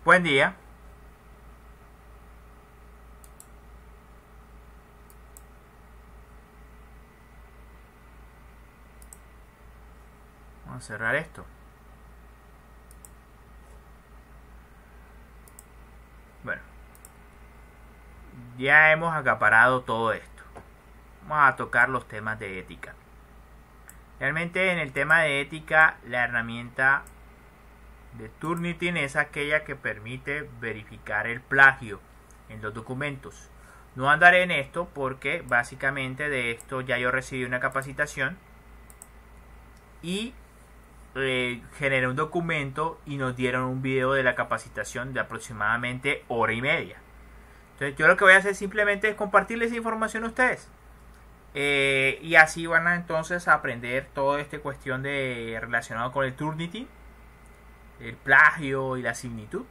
Buen día. Vamos a cerrar esto. Bueno, ya hemos acaparado todo esto. Vamos a tocar los temas de ética. Realmente en el tema de ética, la herramienta de Turnitin es aquella que permite verificar el plagio en los documentos. No andaré en esto porque básicamente de esto ya yo recibí una capacitación y generé un documento y nos dieron un video de la capacitación de aproximadamente hora y media. Entonces yo lo que voy a hacer simplemente es compartirles información a ustedes. Y así van a entonces aprender toda esta cuestión de relacionado con el Turnitin, el plagio y la similitud.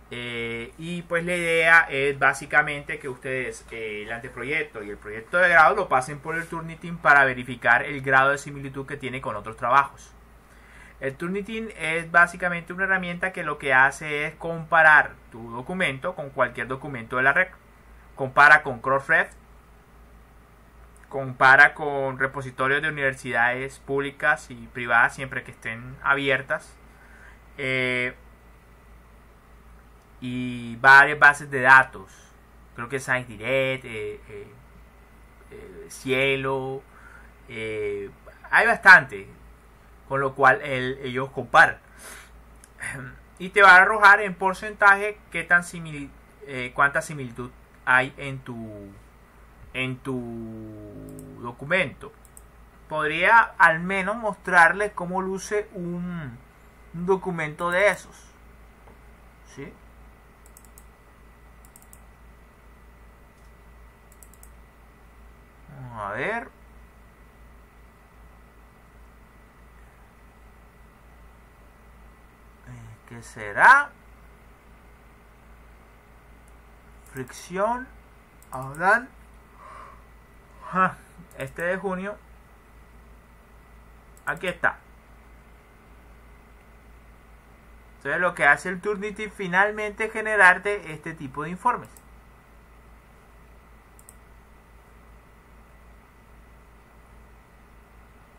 Y pues la idea es básicamente que ustedes el anteproyecto y el proyecto de grado lo pasen por el Turnitin para verificar el grado de similitud que tiene con otros trabajos. El Turnitin es básicamente una herramienta que lo que hace es comparar tu documento con cualquier documento de la red. Compara con Crossref, compara con repositorios de universidades públicas y privadas siempre que estén abiertas. Y varias bases de datos. Creo que ScienceDirect, Cielo, hay bastante, con lo cual ellos comparan y te va a arrojar en porcentaje qué tan cuánta similitud hay en tu documento. Podría al menos mostrarles cómo luce un documento de esos, ¿sí? Vamos a ver. ¿Qué será? Fricción. Hablan. Este de junio. Aquí está. Entonces lo que hace el Turnitin finalmente es generarte este tipo de informes.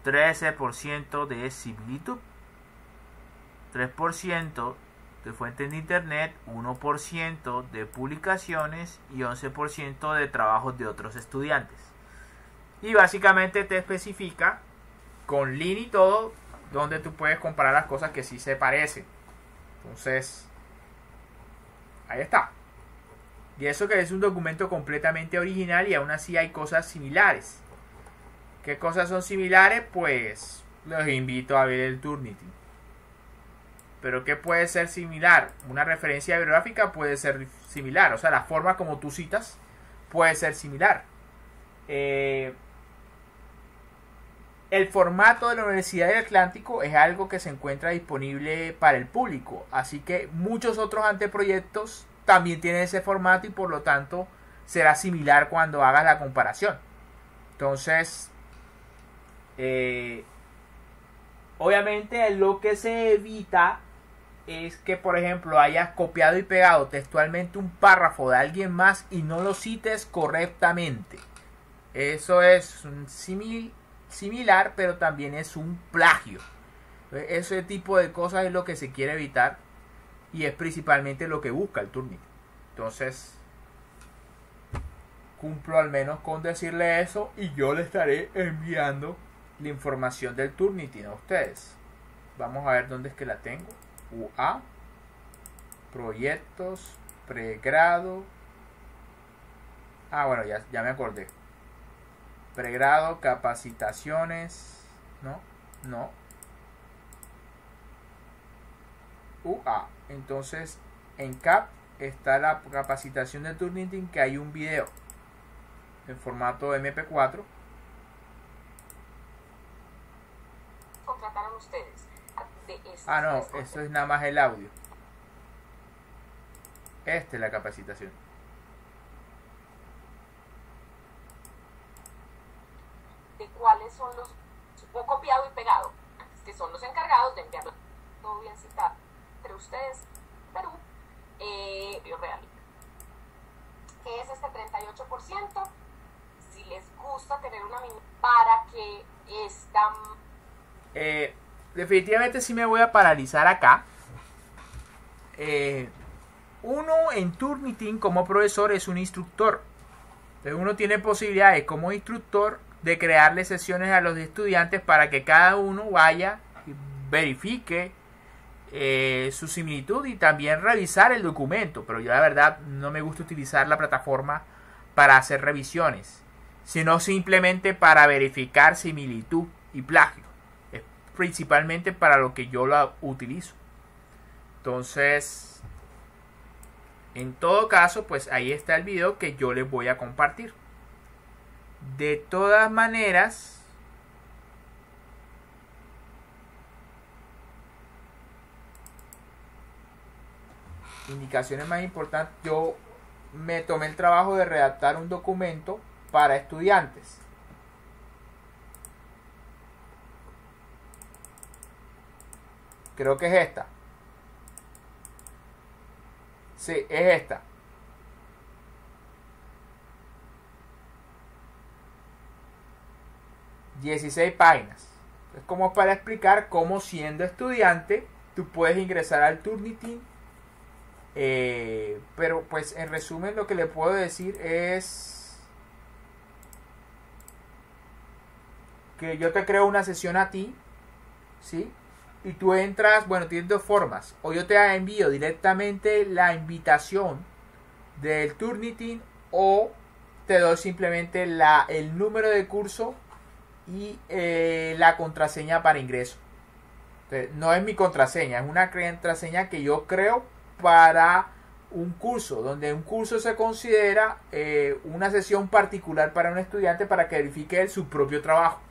%, de similitud, 3% de fuentes de internet, 1% de publicaciones y 11% de trabajos de otros estudiantes. Y básicamente te especifica con link y todo donde tú puedes comparar las cosas que sí se parecen. Entonces, ahí está. Y eso que es un documento completamente original y aún así hay cosas similares. ¿Qué cosas son similares? Pues los invito a ver el Turnitin. Pero ¿qué puede ser similar? Una referencia bibliográfica puede ser similar. O sea, la forma como tú citas puede ser similar. El formato de la Universidad del Atlántico es algo que se encuentra disponible para el público. Así que muchos otros anteproyectos también tienen ese formato y por lo tanto será similar cuando hagas la comparación. Entonces, obviamente lo que se evita es que, por ejemplo, hayas copiado y pegado textualmente un párrafo de alguien más y no lo cites correctamente. Eso es un similar, pero también es un plagio. Ese tipo de cosas es lo que se quiere evitar y es principalmente lo que busca el Turnitin. Entonces, cumplo al menos con decirle eso y yo le estaré enviando la información del Turnitin a ustedes. Vamos a ver dónde es que la tengo. UA, proyectos, pregrado. Bueno, ya me acordé. Pregrado, capacitaciones. No. UA. Entonces, en CAP está la capacitación de Turnitin, que hay un video en formato MP4. Contrataron ustedes. No, eso es nada más el audio. Esta es la capacitación. ¿De cuáles son los copiado y pegado? Que son los encargados de enviarlo todo bien citado entre ustedes, pero medio realista. ¿Qué es este 38%? Si les gusta tener una mini para que esta... definitivamente sí me voy a paralizar acá. Uno en Turnitin como profesor es un instructor. Entonces uno tiene posibilidades como instructor de crearle sesiones a los estudiantes para que cada uno vaya y verifique su similitud y también revisar el documento. Pero yo la verdad no me gusta utilizar la plataforma para hacer revisiones, sino simplemente para verificar similitud y plagio. Es principalmente para lo que yo la utilizo. Entonces, en todo caso, pues ahí está el video que yo les voy a compartir. De todas maneras, indicaciones más importantes, yo me tomé el trabajo de redactar un documento para estudiantes. Creo que es esta. Sí, es esta. ...16 páginas. Es como para explicar cómo siendo estudiante tú puedes ingresar al Turnitin. Pero pues en resumen lo que le puedo decir es que yo te creo una sesión a ti, ¿sí? Y tú entras, bueno, tienes dos formas. O yo te envío directamente la invitación del Turnitin, o te doy simplemente el número de curso y la contraseña para ingreso. Entonces, no es mi contraseña, es una contraseña que yo creo para un curso, donde un curso se considera una sesión particular para un estudiante para que verifique su propio trabajo.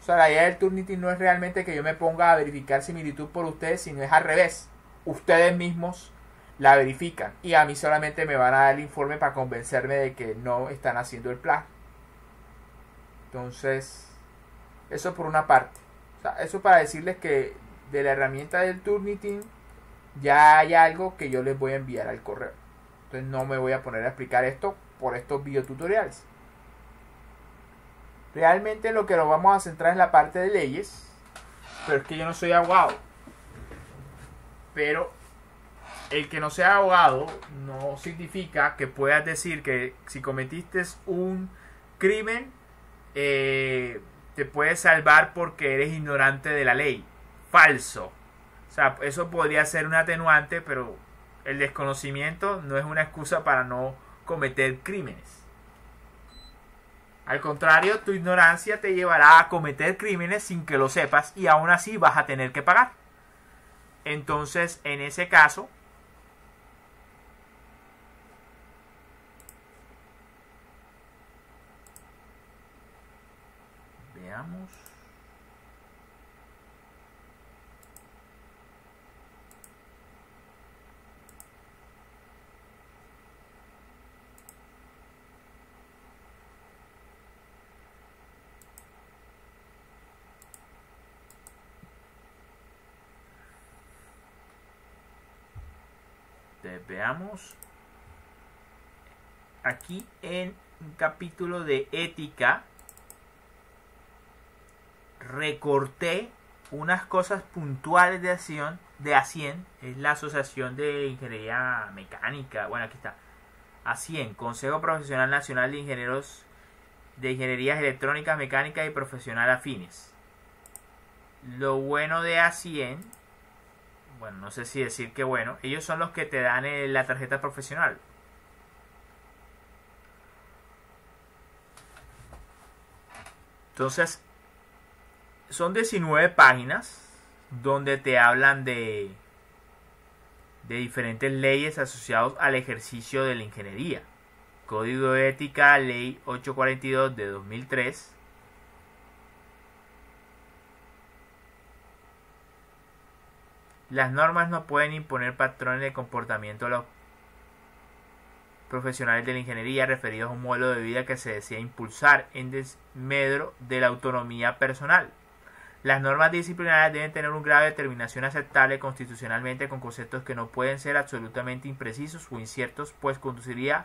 O sea, la idea del Turnitin no es realmente que yo me ponga a verificar similitud por ustedes, sino es al revés. Ustedes mismos la verifican y a mí solamente me van a dar el informe para convencerme de que no están haciendo el plagio. Entonces, eso por una parte. O sea, eso para decirles que de la herramienta del Turnitin ya hay algo que yo les voy a enviar al correo. Entonces no me voy a poner a explicar esto por estos videotutoriales. Realmente lo que nos vamos a centrar es la parte de leyes. Pero es que yo no soy abogado. Pero el que no sea abogado no significa que puedas decir que si cometiste un crimen te puedes salvar porque eres ignorante de la ley. Falso. O sea, eso podría ser un atenuante, pero el desconocimiento no es una excusa para no cometer crímenes. Al contrario, tu ignorancia te llevará a cometer crímenes sin que lo sepas y aún así vas a tener que pagar. Entonces, en ese caso, veamos. Veamos aquí en un capítulo de ética recorté unas cosas puntuales de ASIEN, es la Asociación de Ingeniería Mecánica, bueno, aquí está, ASIEN, Consejo Profesional Nacional de Ingenieros de Ingenierías Electrónicas, Mecánicas y Profesional Afines. Lo bueno de ASIEN, bueno, no sé si decir que bueno, ellos son los que te dan la tarjeta profesional. Entonces, son 19 páginas donde te hablan de diferentes leyes asociadas al ejercicio de la ingeniería. Código de Ética, Ley 842 de 2003. Las normas no pueden imponer patrones de comportamiento a los profesionales de la ingeniería referidos a un modelo de vida que se desea impulsar en desmedro de la autonomía personal. Las normas disciplinarias deben tener un grado de determinación aceptable constitucionalmente con conceptos que no pueden ser absolutamente imprecisos o inciertos, pues conduciría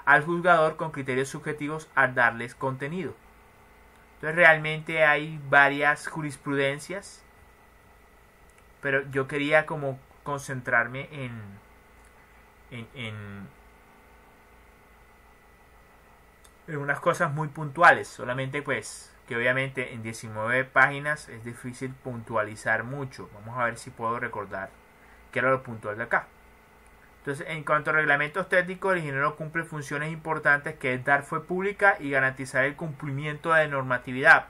al juzgador con criterios subjetivos al darles contenido. Entonces realmente hay varias jurisprudencias, pero yo quería como concentrarme en unas cosas muy puntuales, solamente pues que obviamente en 19 páginas es difícil puntualizar mucho. Vamos a ver si puedo recordar qué era lo puntual de acá. Entonces, en cuanto a reglamentos técnicos, el ingeniero cumple funciones importantes que es dar fe pública y garantizar el cumplimiento de normatividad.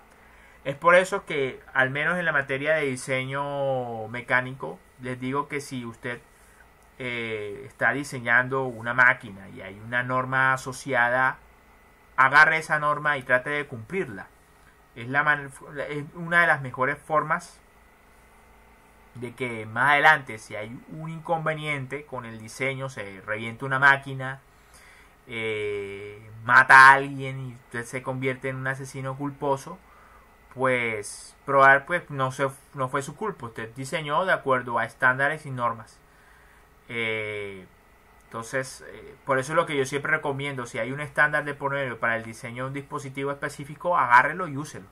Es por eso que, al menos en la materia de diseño mecánico, les digo que si usted está diseñando una máquina y hay una norma asociada, agarre esa norma y trate de cumplirla. Es una de las mejores formas de que más adelante, si hay un inconveniente con el diseño, se revienta una máquina, mata a alguien y usted se convierte en un asesino culposo, pues probar pues no fue su culpa, usted diseñó de acuerdo a estándares y normas. Entonces, por eso es lo que yo siempre recomiendo, si hay un estándar de por medio para el diseño de un dispositivo específico, agárrelo y úselo.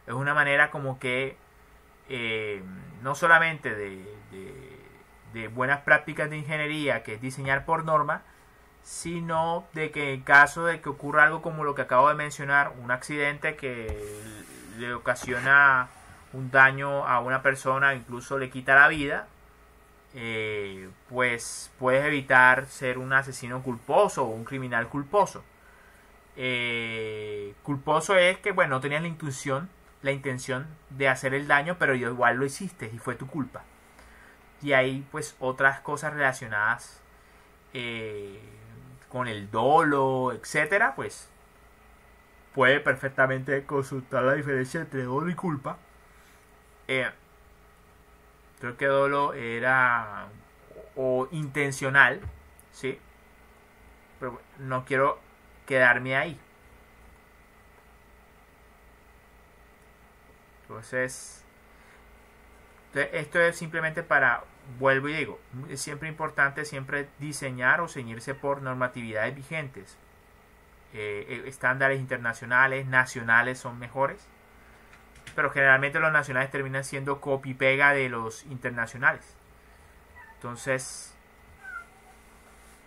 Es una manera como que no solamente de buenas prácticas de ingeniería, que es diseñar por norma, sino de que en caso de que ocurra algo como lo que acabo de mencionar, un accidente que le ocasiona un daño a una persona, incluso le quita la vida, pues puedes evitar ser un asesino culposo o un criminal culposo. Culposo es que bueno, no tenías la intención de hacer el daño, pero igual lo hiciste y fue tu culpa. Y hay pues otras cosas relacionadas con el dolo, etcétera, pues puede perfectamente consultar la diferencia entre dolo y culpa. Creo que dolo era o intencional, ¿sí? Pero no quiero quedarme ahí. Entonces, esto es simplemente para, vuelvo y digo, es siempre importante siempre diseñar o ceñirse por normatividades vigentes. Estándares internacionales, nacionales son mejores, pero generalmente los nacionales terminan siendo copy y pega de los internacionales. Entonces,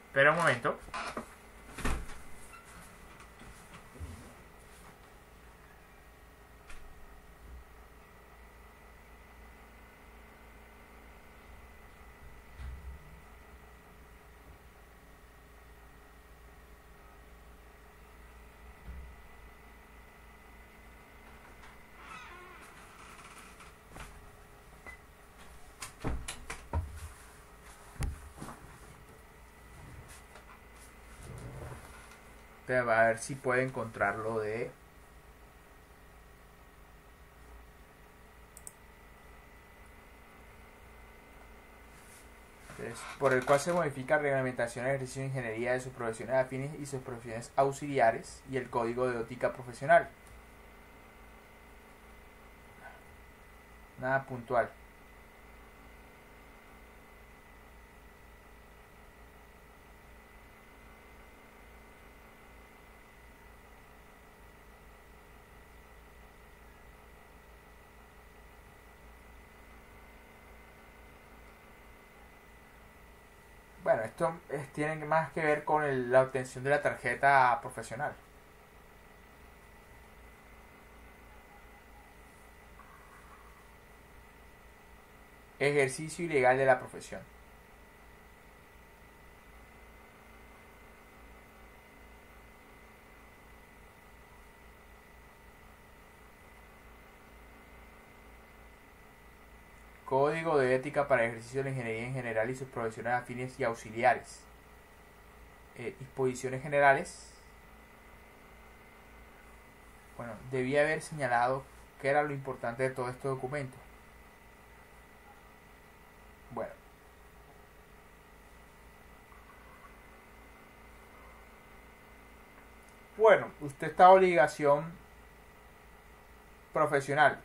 espera un momento. A ver si puedo encontrarlo de por el cual se modifica la reglamentación de ejercicio de ingeniería de sus profesiones afines y sus profesiones auxiliares y el código de ética profesional. Nada puntual. Bueno, esto tiene más que ver con la obtención de la tarjeta profesional. Ejercicio ilegal de la profesión. Código de ética para el ejercicio de la ingeniería en general y sus profesiones afines y auxiliares. Disposiciones generales. Bueno, debía haber señalado qué era lo importante de todo este documento. Bueno, usted está a obligación profesional.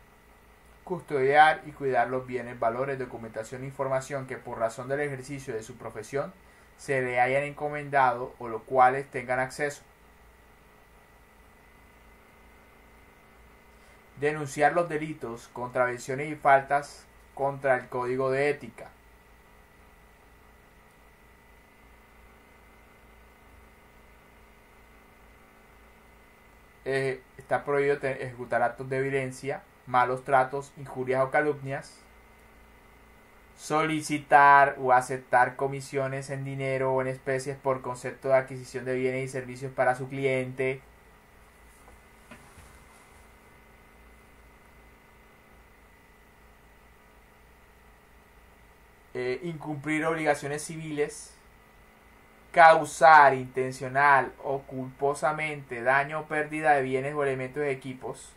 custodiar y cuidar los bienes, valores, documentación e información que por razón del ejercicio de su profesión se le hayan encomendado o los cuales tengan acceso. Denunciar los delitos, contravenciones y faltas contra el Código de Ética. Está prohibido ejecutar actos de violencia, malos tratos, injurias o calumnias. Solicitar o aceptar comisiones en dinero o en especies por concepto de adquisición de bienes y servicios para su cliente. Incumplir obligaciones civiles. Causar intencional o culposamente daño o pérdida de bienes o elementos de equipos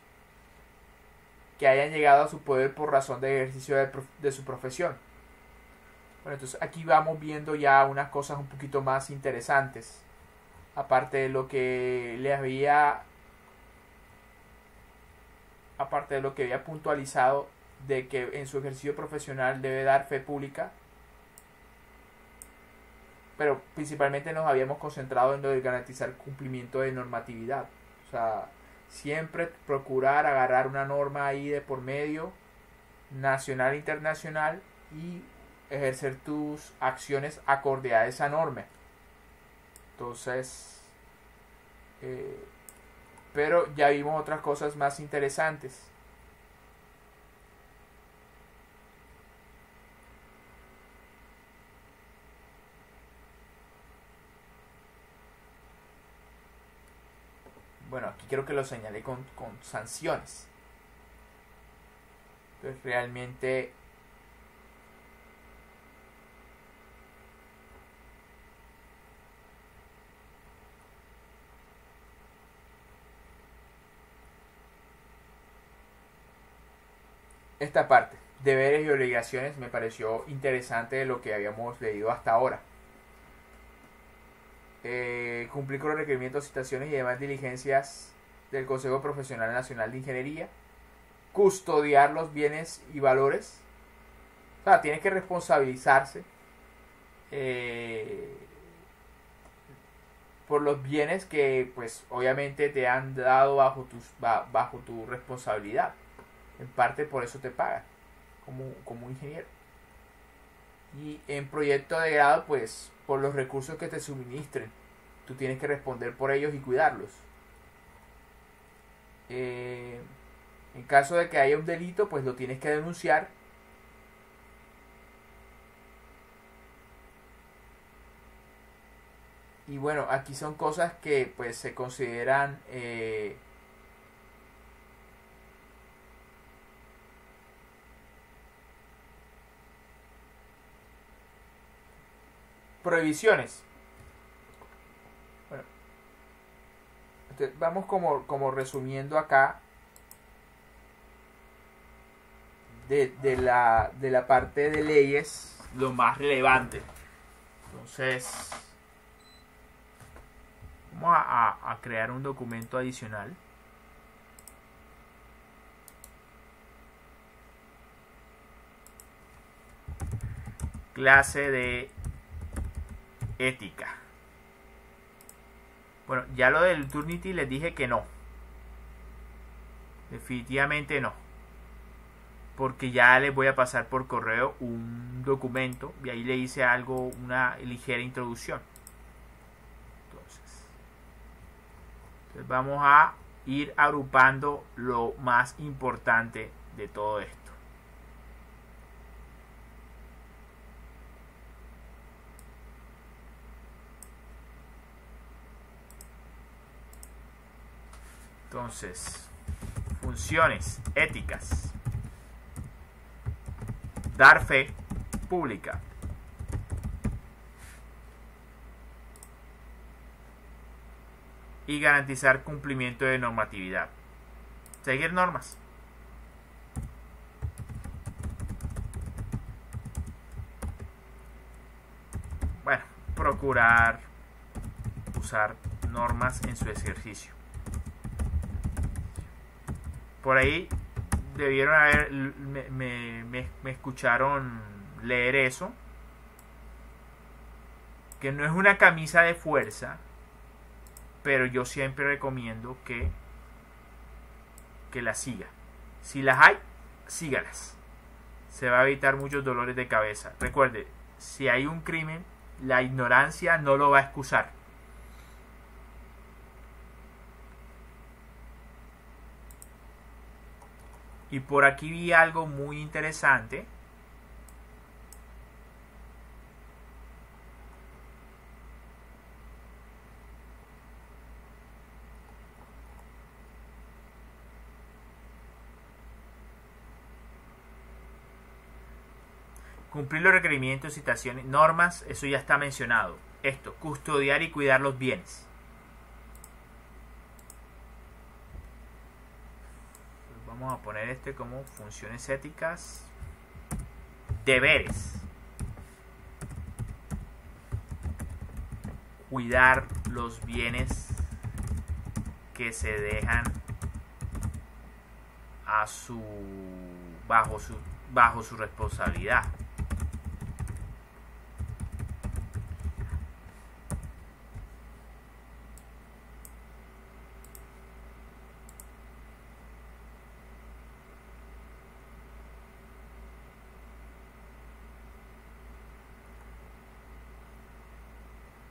que hayan llegado a su poder por razón del ejercicio de su profesión. Bueno, entonces aquí vamos viendo ya unas cosas un poquito más interesantes, aparte de lo que había puntualizado de que en su ejercicio profesional debe dar fe pública. Pero principalmente nos habíamos concentrado en lo de garantizar cumplimiento de normatividad. O sea, siempre procurar agarrar una norma ahí de por medio, nacional e internacional, y ejercer tus acciones acorde a esa norma. Entonces, pero ya vimos otras cosas más interesantes. Bueno, aquí quiero que lo señale con sanciones. Entonces realmente esta parte, deberes y obligaciones, me pareció interesante de lo que habíamos leído hasta ahora. Cumplir con los requerimientos, citaciones y demás diligencias del Consejo Profesional Nacional de Ingeniería. Custodiar los bienes y valores. O sea, tienes que responsabilizarse por los bienes que pues obviamente te han dado bajo tu responsabilidad. En parte por eso te pagan como ingeniero. Y en proyecto de grado, pues por los recursos que te suministren, tú tienes que responder por ellos y cuidarlos. En caso de que haya un delito, pues lo tienes que denunciar. Y bueno, aquí son cosas que pues se consideran prohibiciones. Bueno, entonces vamos como resumiendo acá de la parte de leyes lo más relevante. Entonces vamos a crear un documento adicional. Clase de ética. Bueno, ya lo del Turnitin les dije que no. Definitivamente no. Porque ya les voy a pasar por correo un documento y ahí le hice una ligera introducción. Entonces vamos a ir agrupando lo más importante de todo esto. Entonces, funciones éticas. Dar fe pública. Y garantizar cumplimiento de normatividad. Seguir normas. Bueno, procurar usar normas en su ejercicio. Por ahí debieron haber, me escucharon leer eso, que no es una camisa de fuerza, pero yo siempre recomiendo que las siga. Si las hay, sígalas. Se va a evitar muchos dolores de cabeza. Recuerde, si hay un crimen, la ignorancia no lo va a excusar. Y por aquí vi algo muy interesante. Cumplir los requerimientos, citaciones, normas, eso ya está mencionado. Esto, custodiar y cuidar los bienes. Vamos a poner como funciones éticas. Deberes. Cuidar los bienes que se dejan bajo su responsabilidad.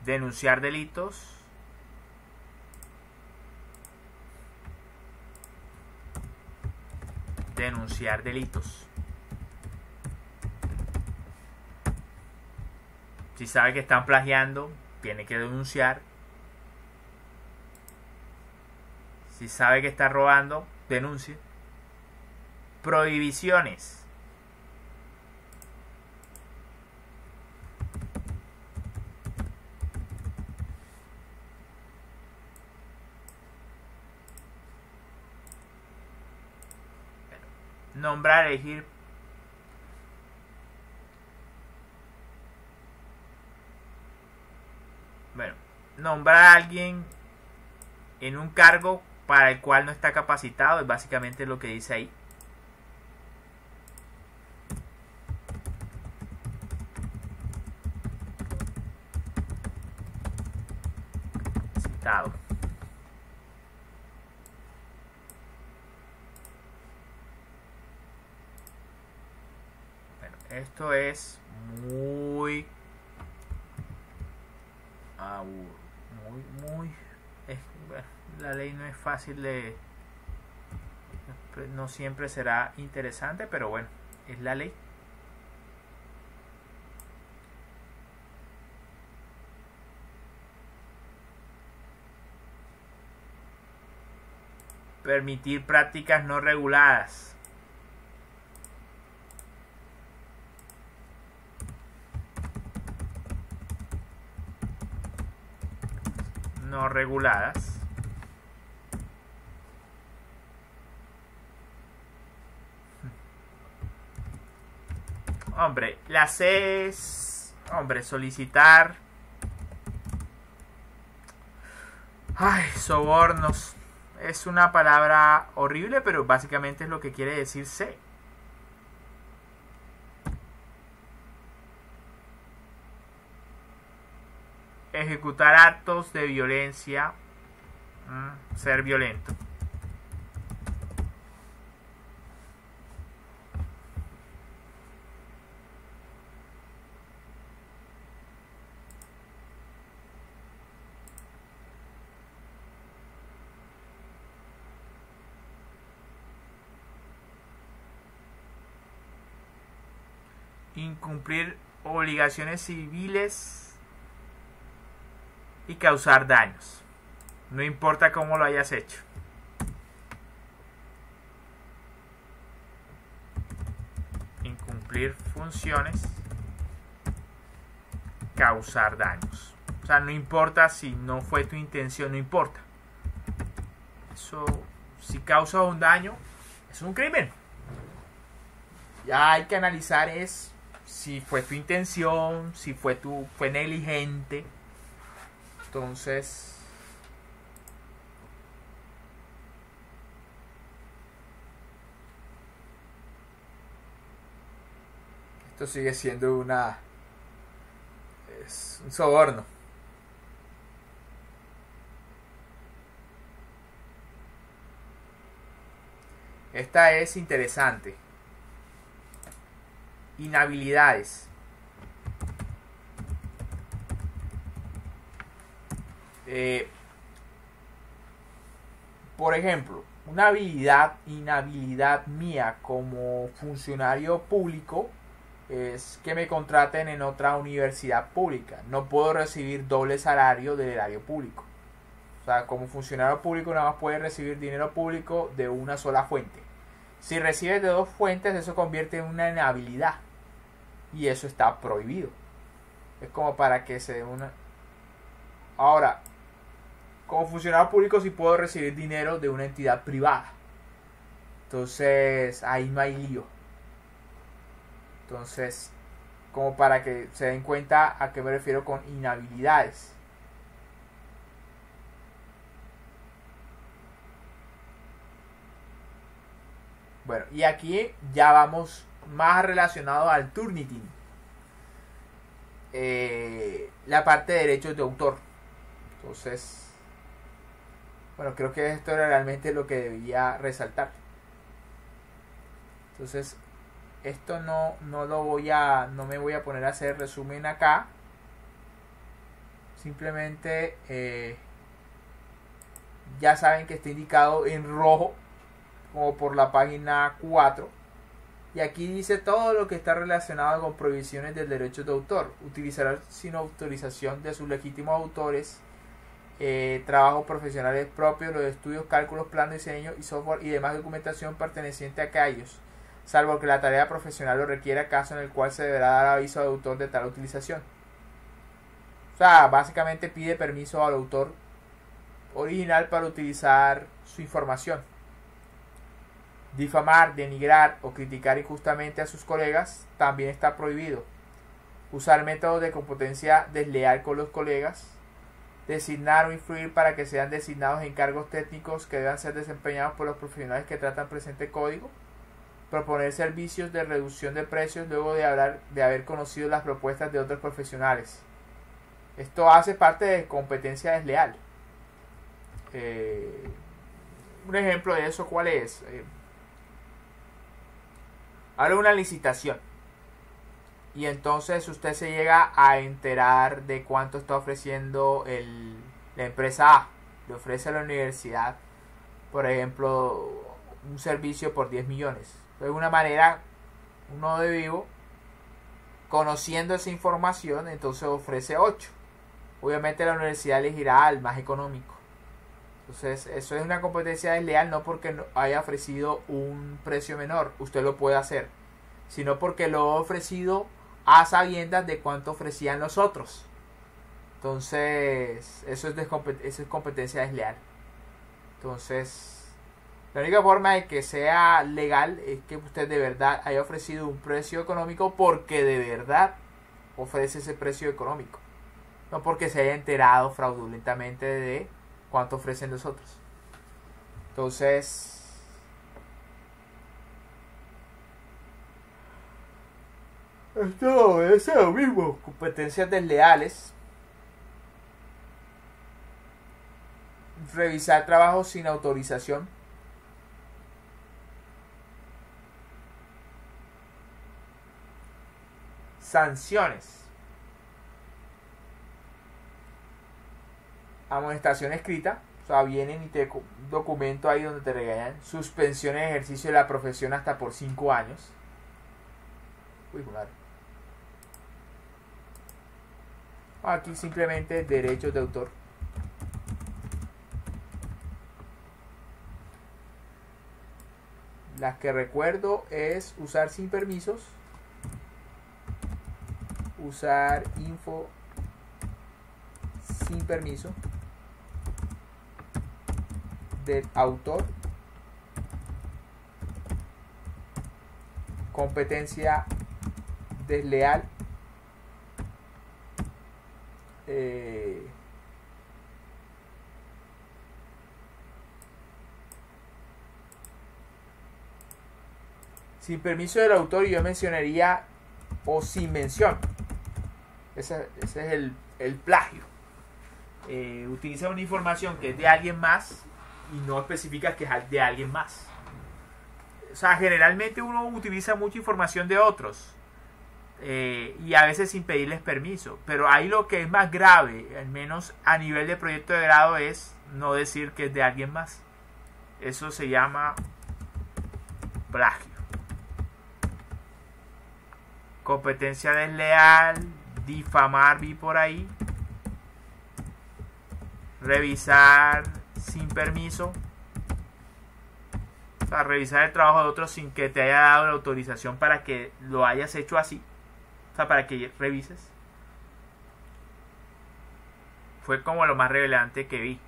Denunciar delitos. Denunciar delitos. Si sabe que están plagiando, tiene que denunciar. Si sabe que está robando, denuncie. Prohibiciones. Nombrar, elegir. Bueno, nombrar a alguien en un cargo para el cual no está capacitado es básicamente lo que dice ahí. Citado. Esto es muy la ley no es fácil de, no siempre será interesante, pero bueno, es la ley. Permitir prácticas no reguladas. No reguladas. Hombre, la C es, solicitar. Sobornos. Es una palabra horrible, pero básicamente es lo que quiere decir C. Ejecutar actos de violencia. Ser violento. Incumplir obligaciones civiles y causar daños. No importa cómo lo hayas hecho. Incumplir funciones, causar daños. O sea, no importa si no fue tu intención, no importa. Eso, si causas un daño, es un crimen. Ya hay que analizar si fue tu intención, si fue negligente. Entonces, Esto sigue siendo es un soborno. Esta es interesante. Inhabilidades. Por ejemplo, una inhabilidad mía como funcionario público es que me contraten en otra universidad pública. No puedo recibir doble salario del erario público. O sea, como funcionario público nada más puede recibir dinero público de una sola fuente. Si recibes de dos fuentes, eso convierte en una inhabilidad. Y eso está prohibido. Es como para que se dé una... Ahora, como funcionario público sí puedo recibir dinero de una entidad privada. Entonces, ahí no hay lío. Entonces, como para que se den cuenta a qué me refiero con inhabilidades. Bueno, y aquí ya vamos más relacionado al Turnitin. La parte de derechos de autor. Entonces, bueno, creo que esto era realmente lo que debía resaltar. Entonces, esto no me voy a poner a hacer resumen acá. Simplemente ya saben que está indicado en rojo, como por la página 4. Y aquí dice todo lo que está relacionado con prohibiciones del derecho de autor. Utilizar sin autorización de sus legítimos autores trabajos profesionales propios, los estudios, cálculos, planos, diseño y software y demás documentación perteneciente a aquellos, salvo que la tarea profesional lo requiera, caso en el cual se deberá dar aviso al autor de tal utilización. O sea, básicamente pide permiso al autor original para utilizar su información. Difamar, denigrar o criticar injustamente a sus colegas también está prohibido. Usar métodos de competencia desleal con los colegas. Designar o influir para que sean designados en cargos técnicos que deban ser desempeñados por los profesionales que tratan presente código. Proponer servicios de reducción de precios luego de haber conocido las propuestas de otros profesionales. Esto hace parte de competencia desleal. Un ejemplo de eso, ¿cuál es? Ahora una licitación. Y entonces usted se llega a enterar de cuánto está ofreciendo la empresa A. Le ofrece a la universidad, por ejemplo, un servicio por 10 millones. De alguna manera, uno de vivo, conociendo esa información, entonces ofrece 8. Obviamente la universidad elegirá al más económico. Entonces, eso es una competencia desleal, no porque haya ofrecido un precio menor, usted lo puede hacer, sino porque lo ha ofrecido a sabiendas de cuánto ofrecían los otros. Entonces, eso es competencia desleal. Entonces, la única forma de que sea legal es que usted de verdad haya ofrecido un precio económico porque de verdad ofrece ese precio económico. No porque se haya enterado fraudulentamente de cuánto ofrecen los otros. Entonces, esto es lo mismo. Competencias desleales. Revisar trabajos sin autorización. Sanciones. Amonestación escrita. O sea, vienen y te documento ahí donde te regañan. Suspensión en ejercicio de la profesión hasta por 5 años. Uy, claro. Aquí simplemente derechos de autor. Las que recuerdo es usar sin permisos, usar info sin permiso del autor, competencia desleal, sin permiso del autor. Yo mencionaría o sin mención. Ese es el plagio. Utiliza una información que es de alguien más y no especifica que es de alguien más. O sea, generalmente uno utiliza mucha información de otros y a veces sin pedirles permiso. Pero ahí lo que es más grave, al menos a nivel de proyecto de grado, es no decir que es de alguien más. Eso se llama plagio. Competencia desleal, difamar, vi por ahí. Revisar sin permiso. O sea, revisar el trabajo de otros sin que te haya dado la autorización para que lo hayas hecho así. O sea, para que revises. Fue como lo más relevante que vi.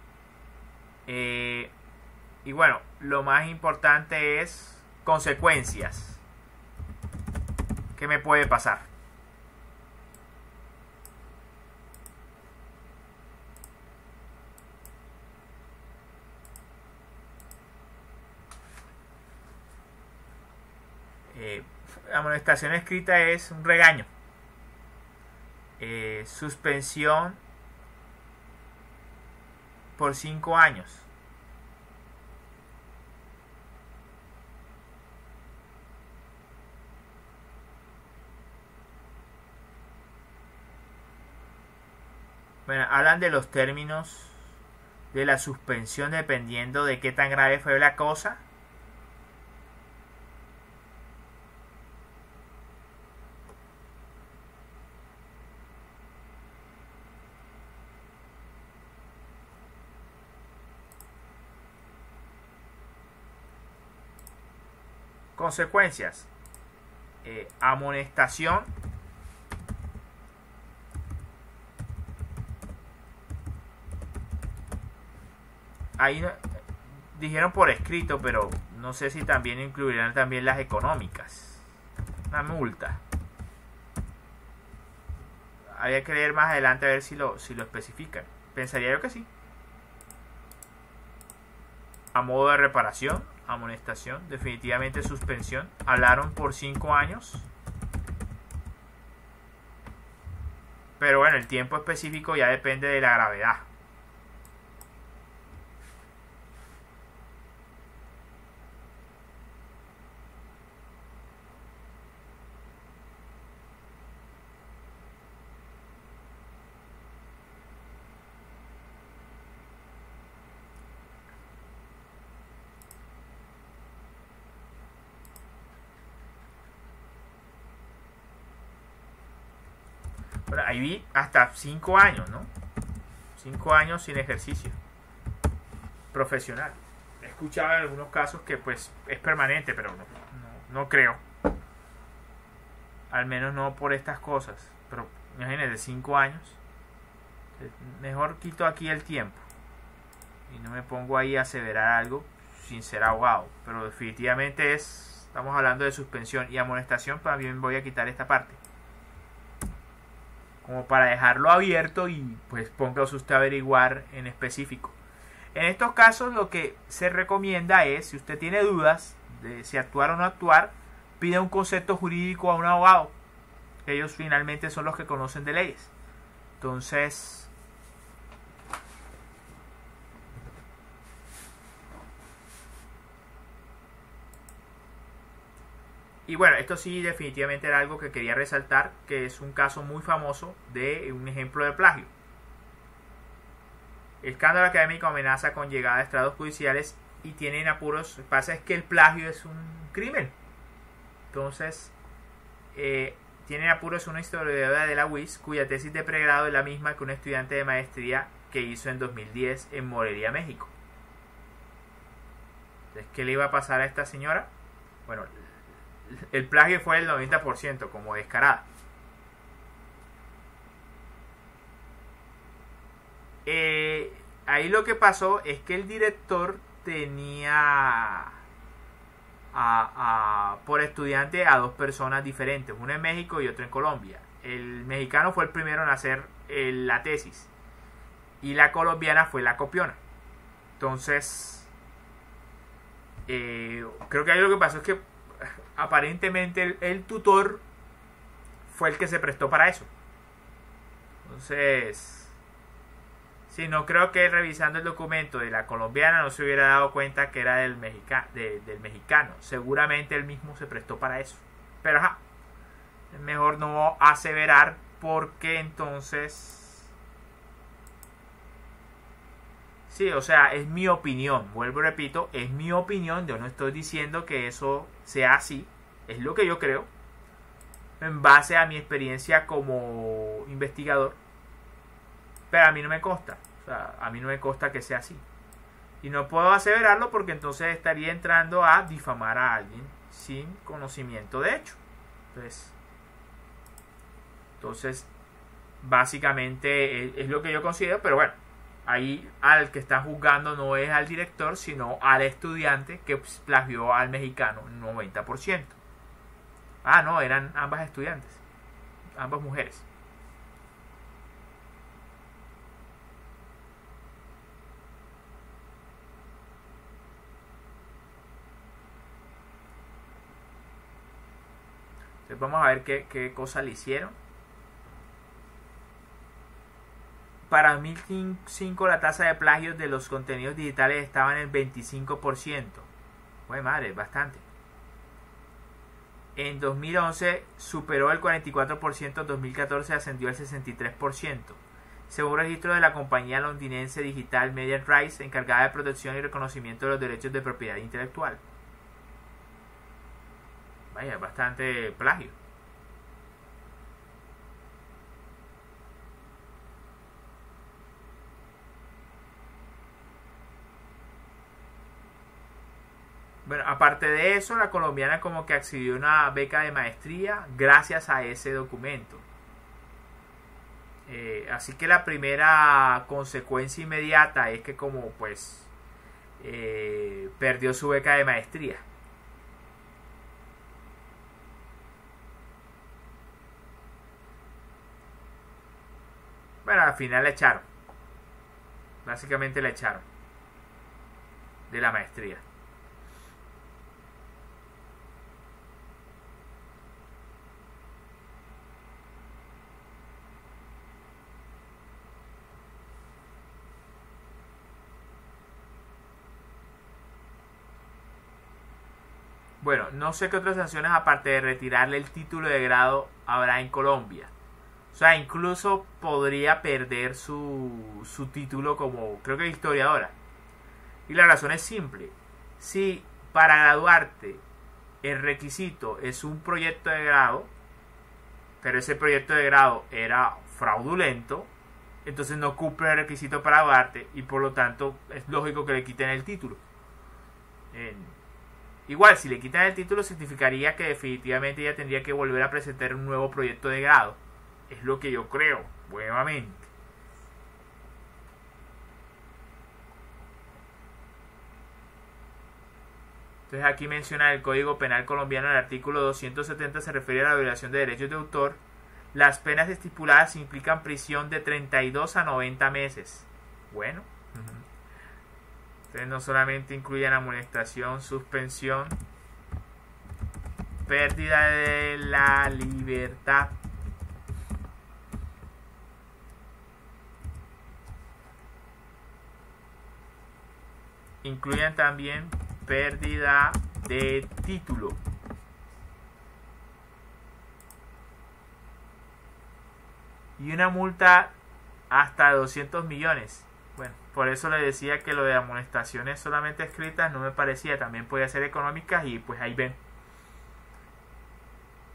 Y bueno, lo más importante es consecuencias. ¿Qué me puede pasar? La amonestación escrita es un regaño. Suspensión por 5 años. Bueno, hablan de los términos de la suspensión dependiendo de qué tan grave fue la cosa. Consecuencias. Amonestación. Ahí dijeron por escrito, pero no sé si también incluirán también las económicas. Una multa. Habría que leer más adelante a ver si lo especifican. Pensaría yo que sí. A modo de reparación, amonestación, definitivamente suspensión. Hablaron por 5 años. Pero bueno, el tiempo específico ya depende de la gravedad. Bueno, ahí vi hasta 5 años, ¿no? 5 años sin ejercicio profesional. He escuchado en algunos casos que pues es permanente, pero no creo. Al menos no por estas cosas. Pero imagínense, 5 años. Mejor quito aquí el tiempo y no me pongo ahí a aseverar algo sin ser abogado. Pero definitivamente estamos hablando de suspensión y amonestación. También voy a quitar esta parte como para dejarlo abierto y pues póngase usted a averiguar en específico. En estos casos lo que se recomienda es, si usted tiene dudas de si actuar o no actuar, pida un concepto jurídico a un abogado. Ellos finalmente son los que conocen de leyes. Entonces, y bueno, esto sí definitivamente era algo que quería resaltar, que es un caso muy famoso de un ejemplo de plagio. Escándalo académico amenaza con llegada a estrados judiciales y tienen apuros. Lo que pasa es que el plagio es un crimen. Entonces, tienen apuros una historiadora de la UIS cuya tesis de pregrado es la misma que un estudiante de maestría que hizo en 2010 en Morelia, México. Entonces, ¿qué le iba a pasar a esta señora? Bueno, el plagio fue el 90%, como descarada. Ahí lo que pasó es que el director tenía por estudiante a 2 personas diferentes, uno en México y otro en Colombia. El mexicano fue el primero en hacer la tesis y la colombiana fue la copiona. Entonces, creo que ahí lo que pasó es que aparentemente el tutor fue el que se prestó para eso. Entonces, sí, no creo que revisando el documento de la colombiana no se hubiera dado cuenta que era del mexicano. Seguramente él mismo se prestó para eso. Pero ajá, es mejor no aseverar, porque entonces... Sí, o sea, es mi opinión, vuelvo y repito, es mi opinión, yo no estoy diciendo que eso sea así, es lo que yo creo, en base a mi experiencia como investigador, pero a mí no me consta, o sea, a mí no me consta que sea así, y no puedo aseverarlo porque entonces estaría entrando a difamar a alguien sin conocimiento de hecho. Entonces básicamente es lo que yo considero, pero bueno, ahí al que están juzgando no es al director, sino al estudiante que plagió al mexicano 90%. Ah, no, eran ambas estudiantes, ambas mujeres. Entonces vamos a ver qué cosa le hicieron. Para 2005 la tasa de plagios de los contenidos digitales estaba en el 25%. Uy, madre, bastante. En 2011 superó el 44%, en 2014 ascendió al 63%. Según registro de la compañía londinense Digital Media Rights, encargada de protección y reconocimiento de los derechos de propiedad intelectual. Vaya, bastante plagio. Bueno, aparte de eso, la colombiana como que accedió a una beca de maestría gracias a ese documento. Así que la primera consecuencia inmediata es que como pues perdió su beca de maestría. Bueno, al final la echaron. Básicamente la echaron de la maestría. Bueno, no sé qué otras sanciones aparte de retirarle el título de grado habrá en Colombia. O sea, incluso podría perder su título como, creo que historiadora. Y la razón es simple. Si para graduarte el requisito es un proyecto de grado, pero ese proyecto de grado era fraudulento, entonces no cumple el requisito para graduarte y por lo tanto es lógico que le quiten el título. Igual, si le quitan el título significaría que definitivamente ella tendría que volver a presentar un nuevo proyecto de grado. Es lo que yo creo, nuevamente. Entonces aquí menciona el Código Penal colombiano, el artículo 270 se refiere a la violación de derechos de autor. Las penas estipuladas implican prisión de 32 a 90 meses. Bueno. Entonces no solamente incluyen amonestación, suspensión, pérdida de la libertad, incluyen también pérdida de título. Y una multa hasta 200 millones. Bueno, por eso le decía que lo de amonestaciones solamente escritas no me parecía, también podía ser económicas y pues ahí ven.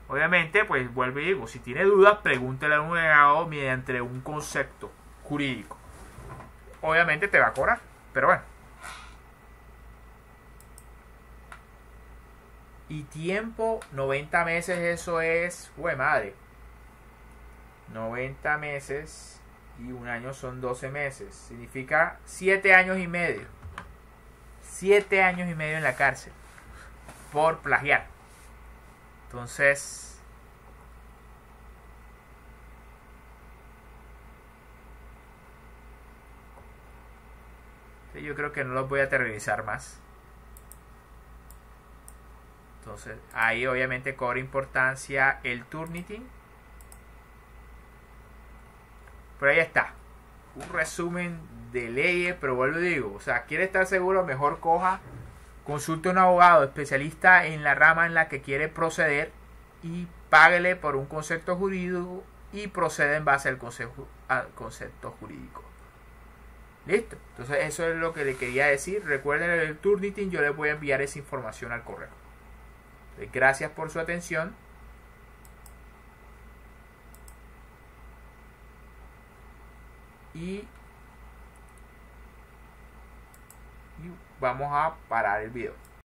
Obviamente, pues vuelvo y digo, si tiene dudas, pregúntele a un abogado mediante un concepto jurídico. Obviamente te va a cobrar, pero bueno. Y tiempo, 90 meses, eso es, madre. 90 meses y un año son 12 meses. Significa 7 años y medio. 7 años y medio en la cárcel por plagiar. Entonces, yo creo que no los voy a aterrorizar más. Entonces, ahí obviamente cobra importancia el Turnitin. Pero ahí está. Un resumen de leyes, pero vuelvo y digo, o sea, quiere estar seguro, mejor consulte a un abogado especialista en la rama en la que quiere proceder y páguele por un concepto jurídico y procede en base al concepto jurídico. Listo. Entonces eso es lo que le quería decir. Recuerden el Turnitin, yo les voy a enviar esa información al correo. Gracias por su atención. Y vamos a parar el video.